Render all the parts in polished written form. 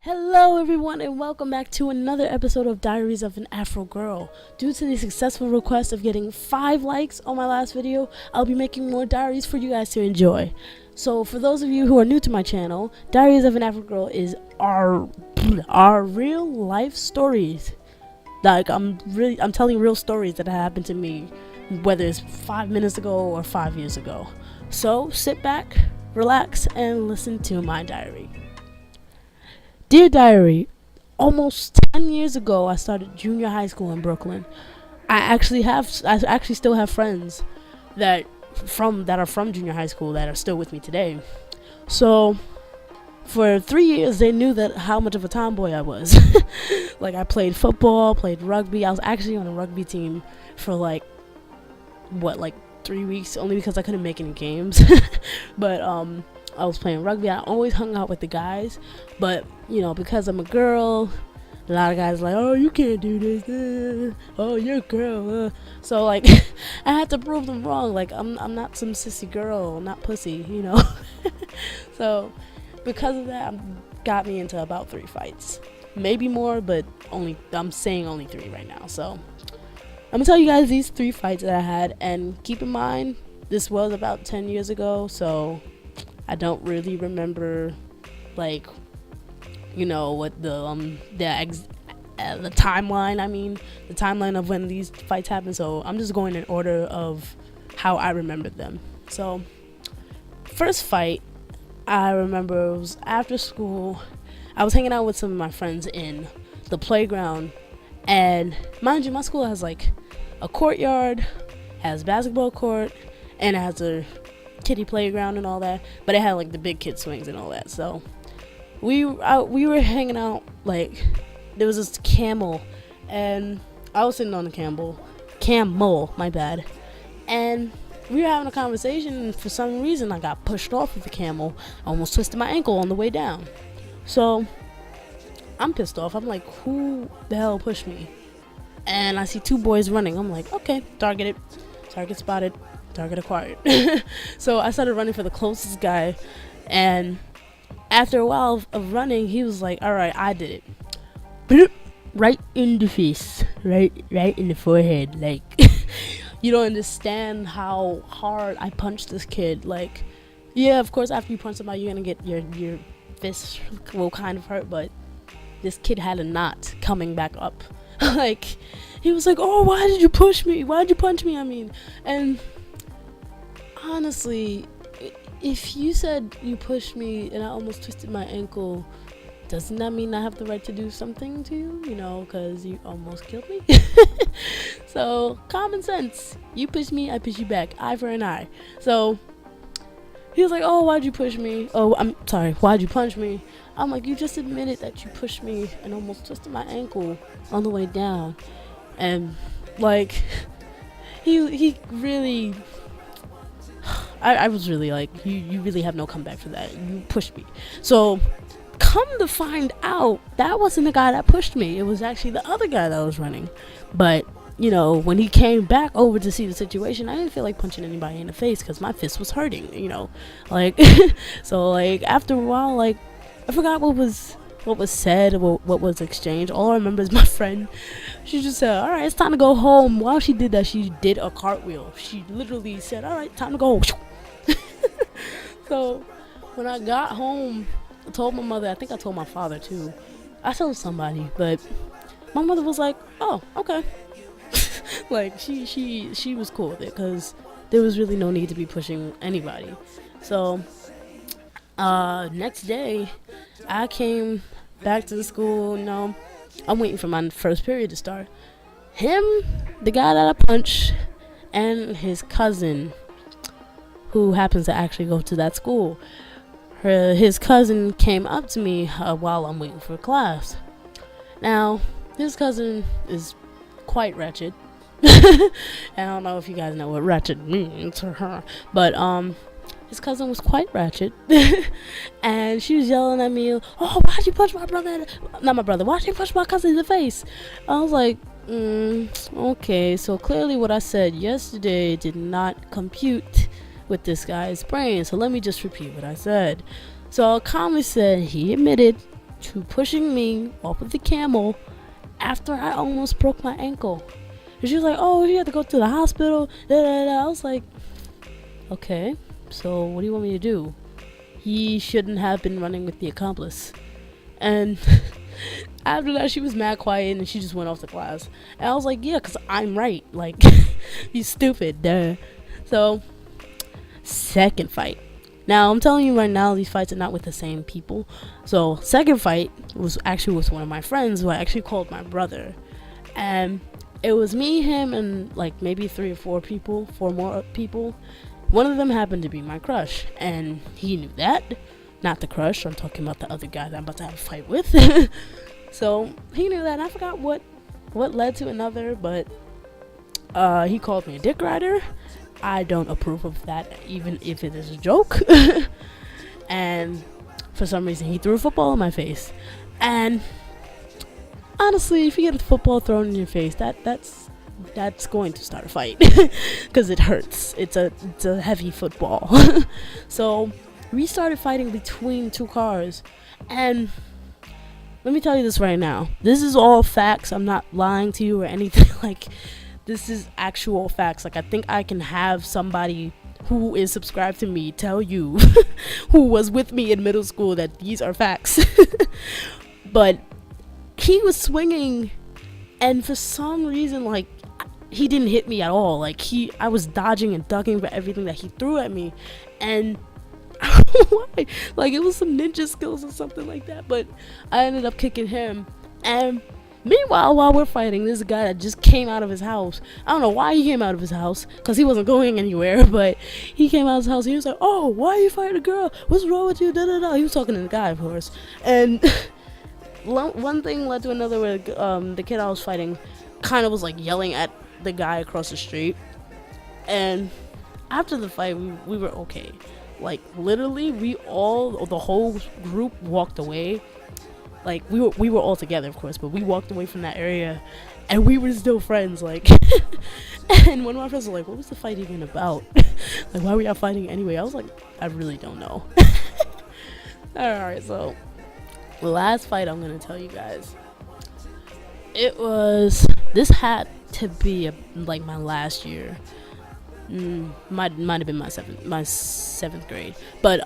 Hello everyone and welcome back to another episode of Diaries of an Afro Girl. Due to the successful request of getting 5 likes on my last video, I'll be making more diaries for you guys to enjoy. So for those of you who are new to my channel, Diaries of an Afro Girl is our real life stories. Like I'm telling real stories that happened to me, whether it's 5 minutes ago or 5 years ago. So sit back, relax, and listen to my diary. Dear Diary, almost 10 years ago I started junior high school in Brooklyn. I actually still have friends that are from junior high school that are still with me today. So for 3 years they knew that how much of a tomboy I was. Like I played football, played rugby. I was actually on a rugby team for like 3 weeks, only because I couldn't make any games. But I was playing rugby. I always hung out with the guys, but you know, because I'm a girl, a lot of guys are like, oh, you can't do this, oh, you're a girl, so like I had to prove them wrong. Like I'm not some sissy girl, not pussy, you know. So because of that, got me into about 3 fights, maybe more, but I'm saying only 3 right now. So I'm gonna tell you guys these 3 fights that I had, and keep in mind this was about 10 years ago, so I don't really remember, like, you know, what the timeline. I mean, the timeline of when these fights happened. So I'm just going in order of how I remembered them. So, first fight I remember was after school. I was hanging out with some of my friends in the playground, and mind you, my school has like a courtyard, has basketball court, and it has a kiddie playground and all that, but it had like the big kid swings and all that. So we were hanging out, like there was this camel, and I was sitting on the camel, my bad, and we were having a conversation, and for some reason I got pushed off of the camel. I almost twisted my ankle on the way down. So I'm pissed off. I'm like, who the hell pushed me? And I see 2 boys running. I'm like, okay, target spotted, target acquired. So I started running for the closest guy, and after a while of running, he was like, all right, I did it. Right in the face, right in the forehead. Like you don't understand how hard I punched this kid. Like, yeah, of course after you punch somebody you're gonna get your fist will kind of hurt, but this kid had a knot coming back up. Like he was like, oh, why did you push me, why'd you punch me? I mean, and honestly, if you said you pushed me and I almost twisted my ankle, doesn't that mean I have the right to do something to you? You know, because you almost killed me. So common sense. You push me, I push you back. Eye for an eye. So he was like, oh, why'd you push me? Oh, I'm sorry, why'd you punch me? I'm like, you just admitted that you pushed me and almost twisted my ankle on the way down. And like he really, I was really like, you really have no comeback for that. You pushed me. So come to find out, that wasn't the guy that pushed me. It was actually the other guy that was running. But you know, when he came back over to see the situation, I didn't feel like punching anybody in the face because my fist was hurting, you know, like so like after a while, like I forgot what was said, what was exchanged. All I remember is my friend, she just said, all right, it's time to go home. While she did that, she did a cartwheel. She literally said, all right, time to go. So when I got home, I told my mother, I think I told my father too, I told somebody, but my mother was like, oh, okay. Like she was cool with it because there was really no need to be pushing anybody. So next day I came back to the school. You know, I'm waiting for my first period to start. Him, the guy that I punched, and his cousin, who happens to actually go to that school, his cousin came up to me while I'm waiting for class. Now his cousin is quite wretched. I don't know if you guys know what ratchet means, but his cousin was quite ratchet. And she was yelling at me, oh, why'd you punch my brother? Not my brother, why'd you punch my cousin in the face? I was like, okay, so clearly what I said yesterday did not compute with this guy's brain, so let me just repeat what I said. So I calmly said, he admitted to pushing me off of the camel after I almost broke my ankle. And she was like, oh, you have to go to the hospital. Da, da, da. I was like, okay, so what do you want me to do? He shouldn't have been running with the accomplice. And after that, she was mad quiet and she just went off to class. And I was like, yeah, because I'm right. Like, you stupid. Duh. So, second fight. Now, I'm telling you right now, these fights are not with the same people. So, second fight was actually with one of my friends who I actually called my brother. And it was me, him, and like maybe 3 or 4 people, 4 more people. One of them happened to be my crush. And he knew that. Not the crush. I'm talking about the other guy that I'm about to have a fight with. So, he knew that. And I forgot what led to another, but he called me a dick rider. I don't approve of that, even if it is a joke. And for some reason, he threw a football in my face. And honestly, if you get a football thrown in your face, that's going to start a fight because it hurts. It's a heavy football. So we started fighting between 2 cars, and let me tell you this right now. This is all facts. I'm not lying to you or anything. Like, this is actual facts. Like, I think I can have somebody who is subscribed to me tell you who was with me in middle school that these are facts. But he was swinging, and for some reason, like, he didn't hit me at all. Like, I was dodging and ducking for everything that he threw at me, and I don't know why. Like, it was some ninja skills or something like that, but I ended up kicking him. And meanwhile, while we're fighting, this guy that just came out of his house. I don't know why he came out of his house, because he wasn't going anywhere, but he came out of his house. He was like, oh, why are you fighting a girl? What's wrong with you? Da, da, da. He was talking to the guy, of course. And one thing led to another where the kid I was fighting kind of was like yelling at the guy across the street. And after the fight, we were okay. Like, literally, the whole group walked away. Like, we were all together, of course, but we walked away from that area, and we were still friends, like. And one of my friends was like, what was the fight even about? Like, why were y'all fighting anyway? I was like, I really don't know. Alright, so the last fight I'm gonna tell you guys, this had to be like my last year. Might have been my seventh grade, but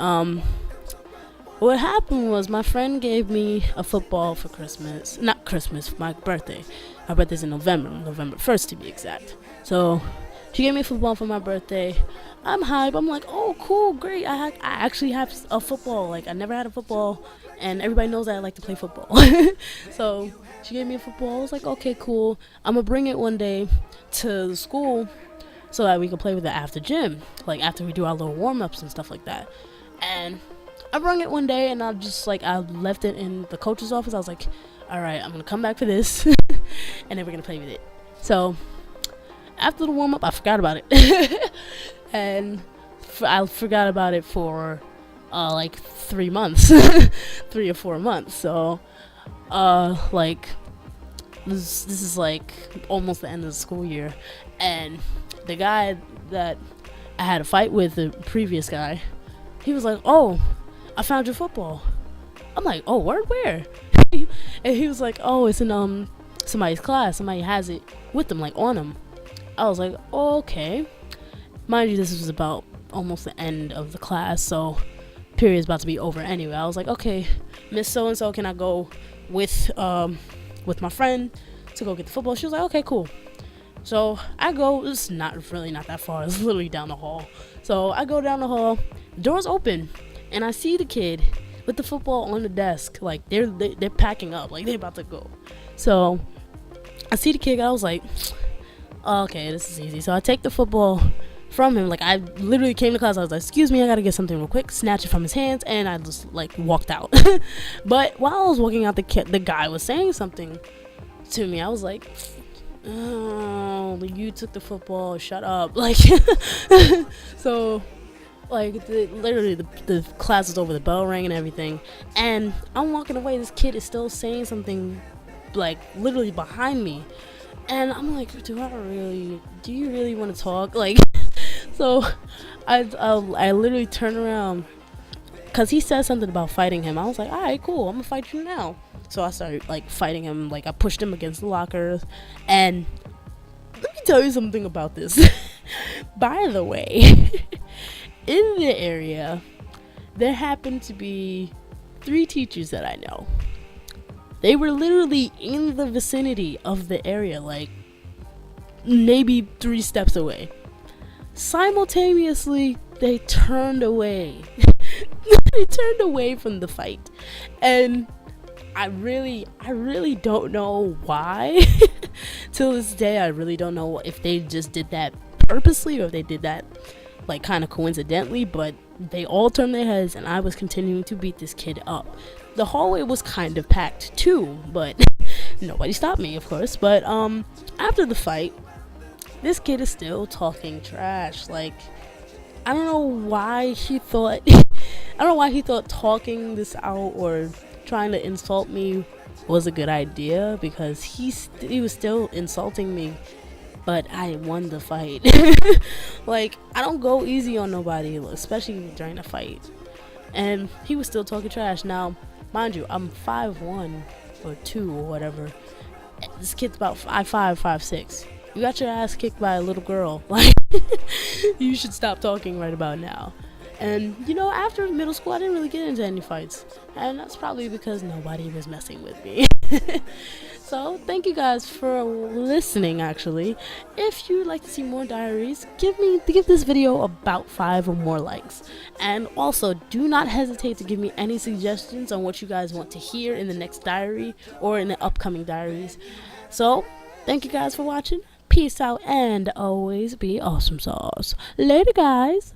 what happened was my friend gave me a football for Christmas. Not Christmas, my birthday. My birthday's in November 1st to be exact. So she gave me a football for my birthday. I'm hype. I'm like, oh, cool, great. I actually have a football. Like, I never had a football, and everybody knows that I like to play football. So she gave me a football. I was like, okay, cool. I'm gonna bring it one day to the school so that we can play with it after gym, like after we do our little warm-ups and stuff like that. And I brought it one day, and I left it in the coach's office. I was like, all right, I'm gonna come back for this, and then we're gonna play with it. So after the warm-up, I forgot about it. And I forgot about it for like 3 months, 3 or 4 months. So like this is like almost the end of the school year, and the guy that I had a fight with, the previous guy, he was like, oh, I found your football. I'm like, oh, where? And he was like, oh, it's in somebody's class. Somebody has it with them, like on them. I was like, oh, okay. Mind you, this was about almost the end of the class, so period's about to be over anyway. I was like, okay, Miss So-and-so, can I go with my friend to go get the football? She was like, okay, cool. So I go. It's not that far. It's literally down the hall. So I go down the hall. The door's open, and I see the kid with the football on the desk. Like, they're packing up. Like, they're about to go. So I see the kid. I was like, okay, this is easy. So I take the football from him. Like, I literally came to class. I was like, excuse me, I gotta get something real quick. Snatch it from his hands, and I just like walked out. But while I was walking out, the guy was saying something to me. I was like, oh, you took the football, shut up. Like, so like literally the class is over, the bell rang and everything, and I'm walking away. This kid is still saying something, like literally behind me, and I'm like, do you really want to talk? Like, so I literally turn around because he said something about fighting him. I was like, all right, cool, I'm gonna fight you now. So I started like fighting him. Like I pushed him against the lockers. And let me tell you something about this. By the way, in the area there happened to be 3 teachers that I know. They were literally in the vicinity of the area, like maybe 3 steps away. Simultaneously, they turned away. They turned away from the fight. And I really don't know why. Till this day, I really don't know if they just did that purposely or if they did that like kind of coincidentally, but they all turned their heads and I was continuing to beat this kid up. The hallway was kind of packed too, but nobody stopped me, of course. But after the fight, this kid is still talking trash. Like, I don't know why he thought talking this out or trying to insult me was a good idea, because he was still insulting me, but I won the fight. Like, I don't go easy on nobody, especially during a fight. And he was still talking trash. Now, mind you, I'm 5'1" or 2 or whatever. This kid's about 5'5", 5'6". You got your ass kicked by a little girl. Like, you should stop talking right about now. And, you know, after middle school, I didn't really get into any fights. And that's probably because nobody was messing with me. So, thank you guys for listening, actually. If you'd like to see more diaries, give this video about 5 or more likes. And also, do not hesitate to give me any suggestions on what you guys want to hear in the next diary or in the upcoming diaries. So, thank you guys for watching. Peace out and always be awesome sauce. Later, guys.